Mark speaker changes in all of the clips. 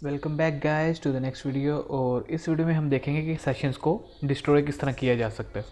Speaker 1: Welcome back guys to the next video. और इस video में हम देखेंगे कि सेशंस को डिस्ट्रॉय किस तरह किया जा सकता है।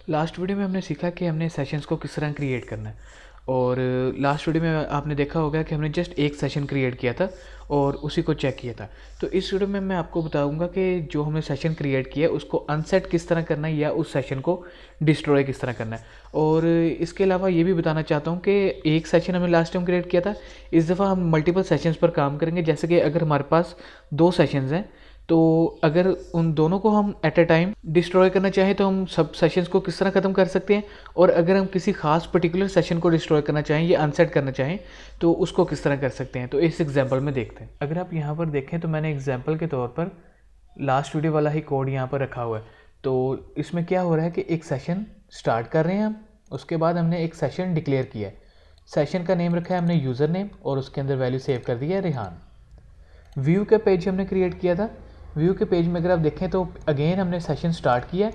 Speaker 1: लास्ट वीडियो में हमने सीखा कि हमने सेशंस को किस तरह क्रिएट करना है। और लास्ट वीडियो में आपने देखा होगा कि हमने जस्ट एक सेशन क्रिएट किया था और उसी को चेक किया था। तो इस वीडियो में मैं आपको बताऊंगा कि जो हमने सेशन क्रिएट किया है उसको अनसेट किस तरह करना है या उस सेशन को डिस्ट्रॉय किस तरह करना है। और इसके अलावा ये भी बताना चाहता हूँ कि एक सेशन हमने लास्ट टाइम क्रिएट किया था, इस दफ़ा हम मल्टीपल सेशंस पर काम करेंगे। जैसे कि अगर हमारे पास दो सेशंस हैं तो अगर उन दोनों को हम एट अ टाइम डिस्ट्रॉय करना चाहें तो हम सब सेशंस को किस तरह ख़त्म कर सकते हैं, और अगर हम किसी खास पर्टिकुलर सेशन को डिस्ट्रॉय करना चाहें या अनसेट करना चाहें तो उसको किस तरह कर सकते हैं। तो इस एग्जांपल में देखते हैं। अगर आप यहाँ पर देखें तो मैंने एग्जांपल के तौर पर लास्ट वीडियो वाला ही कोड यहाँ पर रखा हुआ है। तो इसमें क्या हो रहा है कि एक सेशन स्टार्ट कर रहे हैं हम, उसके बाद हमने एक सेशन डिक्लेयर किया है। सेशन का नेम रखा है हमने यूज़र नेम और उसके अंदर वैल्यू सेव कर दी है रेहान। व्यू का पेज हमने क्रिएट किया था। व्यू के पेज में अगर आप देखें तो अगेन हमने सेशन स्टार्ट किया है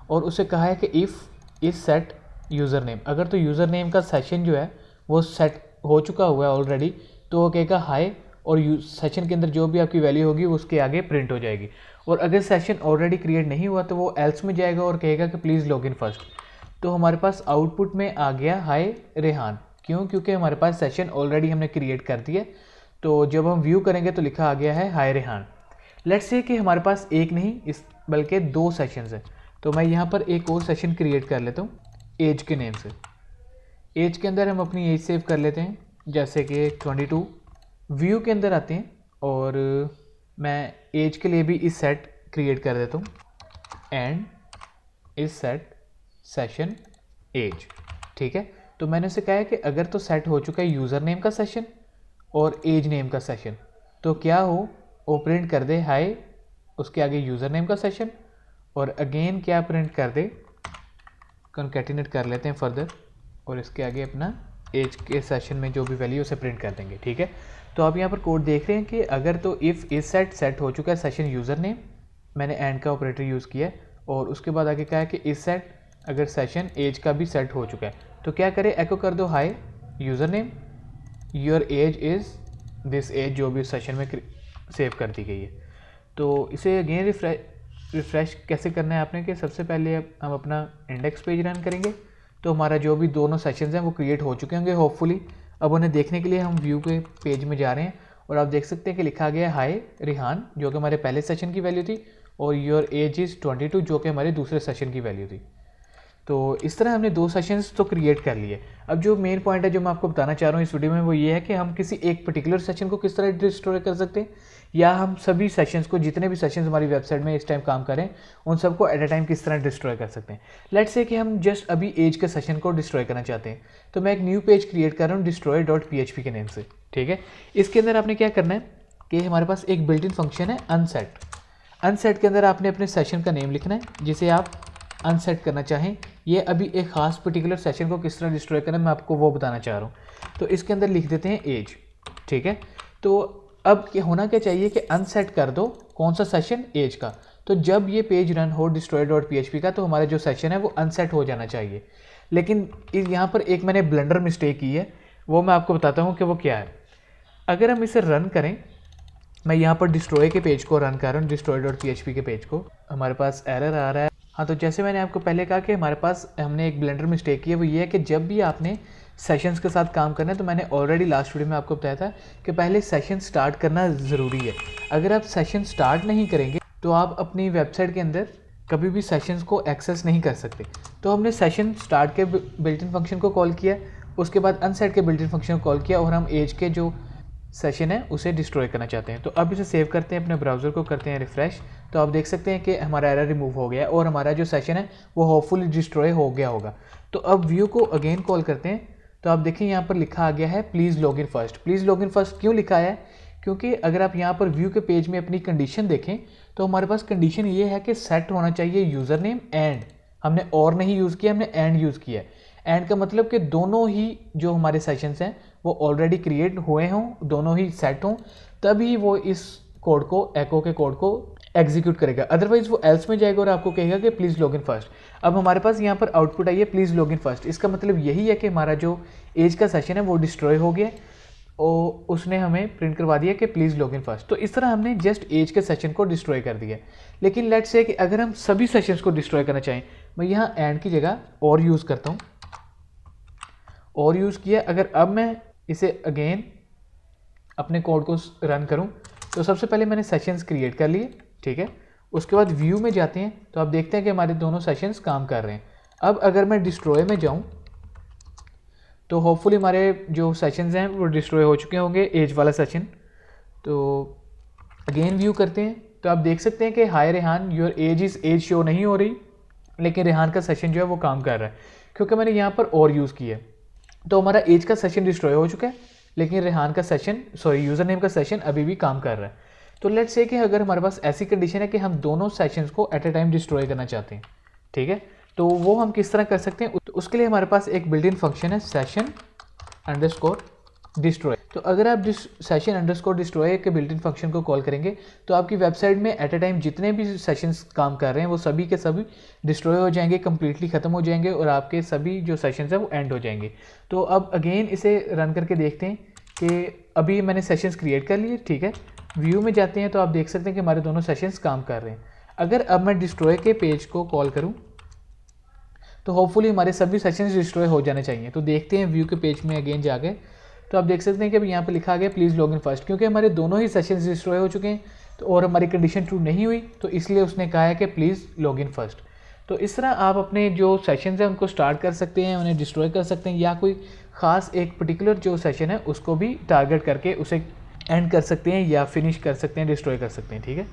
Speaker 1: और उसे कहा है कि if is set user name. अगर तो यूज़र नेम का सेशन जो है वो सेट हो चुका हुआ है ऑलरेडी तो वो कहेगा हाई, और सेशन के अंदर जो भी आपकी वैल्यू होगी उसके आगे प्रिंट हो जाएगी। और अगर सेशन ऑलरेडी क्रिएट नहीं हुआ तो वो एल्स में जाएगा और कहेगा कि प्लीज़ लॉग इन फर्स्ट। तो हमारे पास आउटपुट में आ गया हाय रेहान। क्यों? क्योंकि हमारे पास सेशन ऑलरेडी हमने क्रिएट कर दिया। तो जब हम व्यू करेंगे तो लिखा आ गया है हाय रेहान। लेट्स से कि हमारे पास एक नहीं बल्कि दो सेशंस हैं। तो मैं यहाँ पर एक और सेशन क्रिएट कर लेता हूँ एज के नेम से। एज के अंदर हम अपनी एज सेव कर लेते हैं, जैसे कि 22। व्यू के अंदर आते हैं और मैं एज के लिए भी इस सेट क्रिएट कर देता हूँ एंड इस सेट सेशन एज। ठीक है, तो मैंने उसे कहा है कि अगर तो सेट हो चुका है यूज़र नेम का सेशन और एज नेम का सेशन तो क्या हो वो प्रिंट कर दे हाय, उसके आगे यूज़र नेम का सेशन, और अगेन क्या प्रिंट कर दे, कॉन्कैटिनेट कर लेते हैं फर्दर, और इसके आगे अपना एज के सेशन में जो भी वैल्यू उसे प्रिंट कर देंगे। ठीक है, तो आप यहाँ पर कोड देख रहे हैं कि अगर तो इफ़ इज सेट हो चुका है सेशन यूज़र नेम, मैंने एंड का ऑपरेटर यूज़ किया है, और उसके बाद आगे क्या है कि इज सेट अगर सेशन एज का भी सेट हो चुका है तो क्या करे, एको कर दो hi user name your age is this age, जो भी सेशन में सेव कर दी गई है। तो इसे अगेन रिफ्रेश कैसे करना है आपने कि सबसे पहले हम अपना इंडेक्स पेज रन करेंगे तो हमारा जो भी दोनों सेशंस हैं वो क्रिएट हो चुके होंगे होपफुली। अब उन्हें देखने के लिए हम व्यू के पेज में जा रहे हैं और आप देख सकते हैं कि लिखा गया हाय रेहान, जो कि हमारे पहले सेशन की वैल्यू थी, और योर एज इज़ 22, जो कि हमारे दूसरे सेशन की वैल्यू थी। तो इस तरह हमने दो सेशंस तो क्रिएट कर लिए। अब जो मेन पॉइंट है जो मैं आपको बताना चाह रहा हूँ इस वीडियो में वो ये है कि हम किसी एक पर्टिकुलर सेशन को किस तरह डिस्ट्रॉय कर सकते हैं, या हम सभी सेशंस को, जितने भी सेशंस हमारी वेबसाइट में इस टाइम काम करें उन सबको एट अ टाइम किस तरह डिस्ट्रॉय कर सकते हैं। लेट्स से कि हम जस्ट अभी एज के सेशन को डिस्ट्रॉय करना चाहते हैं, तो मैं एक न्यू पेज क्रिएट कर रहा हूँ destroy.php के नेम से। ठीक है, इसके अंदर आपने क्या करना है कि हमारे पास एक बिल्ट इन फंक्शन है अनसेट। अनसेट के अंदर आपने अपने सेशन का नेम लिखना है जिसे आप अनसेट करना चाहें। ये अभी एक खास पर्टिकुलर सेशन को किस तरह डिस्ट्रॉय करना है मैं आपको वो बताना चाह रहा हूँ। तो इसके अंदर लिख देते हैं एज। ठीक है, तो अब क्या होना क्या चाहिए कि अनसेट कर दो कौन सा सेशन, एज का। तो जब ये पेज रन हो destroy.php का तो हमारा जो सेशन है वो अनसेट हो जाना चाहिए। लेकिन यहाँ पर एक मैंने ब्लंडर मिस्टेक की है, वो मैं आपको बताता हूँ कि वो क्या है। अगर हम इसे रन करें, मैं यहाँ पर डिस्ट्रॉय के पेज को रन कर रहा हूँ, destroy.php के पेज को, हमारे पास एरर आ रहा है। हाँ, तो जैसे मैंने आपको पहले कहा कि हमारे पास हमने एक ब्लेंडर मिस्टेक की है, वो ये है कि जब भी आपने सेशंस के साथ काम करना है तो मैंने ऑलरेडी लास्ट वीडियो में आपको बताया था कि पहले सेशन स्टार्ट करना ज़रूरी है। अगर आप सेशन स्टार्ट नहीं करेंगे तो आप अपनी वेबसाइट के अंदर कभी भी सेशंस को एक्सेस नहीं कर सकते। तो हमने सेशन स्टार्ट के बिल्ट इन फंक्शन को कॉल किया, उसके बाद अनसेट के बिल्ट इन फंक्शन को कॉल किया, और हम एज के जो सेशन है उसे डिस्ट्रॉय करना चाहते हैं। तो अब इसे सेव करते हैं, अपने ब्राउज़र को करते हैं रिफ़्रेश, तो आप देख सकते हैं कि हमारा एरर रिमूव हो गया और हमारा जो सेशन है वो होपफुली डिस्ट्रॉय हो गया होगा। तो अब व्यू को अगेन कॉल करते हैं, तो आप देखिए यहाँ पर लिखा आ गया है please log in first. Please log in first क्यों लिखा है? क्योंकि अगर आप यहाँ पर व्यू के पेज में अपनी कंडीशन देखें तो हमारे पास कंडीशन ये है कि सेट होना चाहिए यूज़र नेम एंड, हमने और नहीं यूज़ किया, हमने एंड यूज़ किया है। एंड का मतलब कि दोनों ही जो हमारे सेशंस हैं वो ऑलरेडी क्रिएट हुए हों, दोनों ही सेट हों, तभी वो इस कोड को, एको के कोड को एग्जीक्यूट करेगा, अदरवाइज वो एल्स में जाएगा और आपको कहेगा कि प्लीज़ लॉगिन फर्स्ट। अब हमारे पास यहाँ पर आउटपुट आई है प्लीज़ लॉगिन फर्स्ट। इसका मतलब यही है कि हमारा जो एज का सेशन है वो डिस्ट्रॉय हो गया और उसने हमें प्रिंट करवा दिया कि प्लीज़ लॉगिन फर्स्ट। तो इस तरह हमने जस्ट एज के सेशन को डिस्ट्रॉय कर दिया। लेकिन लेट्स से कि अगर हम सभी सेशंस को डिस्ट्रॉय करना चाहें, मैं यहाँ एंड की जगह और यूज़ करता हूँ, और यूज़ किया। अगर अब मैं इसे अगेन अपने कोड को रन करूँ तो सबसे पहले मैंने सेशंस क्रिएट कर लिए, ठीक है। उसके बाद व्यू में जाते हैं तो आप देखते हैं कि हमारे दोनों सेशंस काम कर रहे हैं। अब अगर मैं डिस्ट्रॉय में जाऊं तो होपफुली हमारे जो सेशंस हैं वो डिस्ट्रॉय हो चुके होंगे, एज वाला सेशन। तो अगेन व्यू करते हैं तो आप देख सकते हैं कि हाय रेहान योर एज शो नहीं हो रही, लेकिन रेहान का सेशन जो है वो काम कर रहा है क्योंकि मैंने यहाँ पर और यूज़ किया है। तो हमारा एज का सेशन डिस्ट्रॉय हो चुका है, लेकिन रेहान का सेशन यूज़र नेम का सेशन अभी भी काम कर रहा है। तो लेट्स से कि अगर हमारे पास ऐसी कंडीशन है कि हम दोनों सेशंस को एट ए टाइम डिस्ट्रॉय करना चाहते हैं, ठीक है, तो वो हम किस तरह कर सकते हैं। उसके लिए हमारे पास एक बिल्ट इन फंक्शन है सेशन अंडरस्कोर डिस्ट्रॉय। तो अगर आप सेशन अंडरस्कोर डिस्ट्रॉय के बिल्ट इन फंक्शन को कॉल करेंगे तो आपकी वेबसाइट में एट ए टाइम जितने भी सेशंस काम कर रहे हैं वो सभी के सभी डिस्ट्रॉय हो जाएंगे, कंप्लीटली ख़त्म हो जाएंगे और आपके सभी जो सेशंस हैं वो एंड हो जाएंगे। तो अब अगेन इसे रन करके देखते हैं कि अभी मैंने सेशंस क्रिएट कर लिए, ठीक है। व्यू में जाते हैं तो आप देख सकते हैं कि हमारे दोनों सेशंस काम कर रहे हैं। अगर अब मैं डिस्ट्रॉय के पेज को कॉल करूं तो होपफुली हमारे सभी सेशंस डिस्ट्रॉय हो जाने चाहिए। तो देखते हैं व्यू के पेज में अगेन जाके तो आप देख सकते हैं कि अभी यहाँ पे लिखा गया प्लीज़ लॉगिन फर्स्ट, क्योंकि हमारे दोनों ही सेशंस डिस्ट्रॉय हो चुके हैं तो और हमारी कंडीशन ट्रू नहीं हुई, तो इसलिए उसने कहा है कि प्लीज़ लॉगिन फर्स्ट। तो इस तरह आप अपने जो सेशंस हैं उनको स्टार्ट कर सकते हैं, उन्हें डिस्ट्रॉय कर सकते हैं, या कोई ख़ास एक पर्टिकुलर जो सेशन है उसको भी टारगेट करके उसे एंड कर सकते हैं या फिनिश कर सकते हैं, डिस्ट्रॉय कर सकते हैं, ठीक है।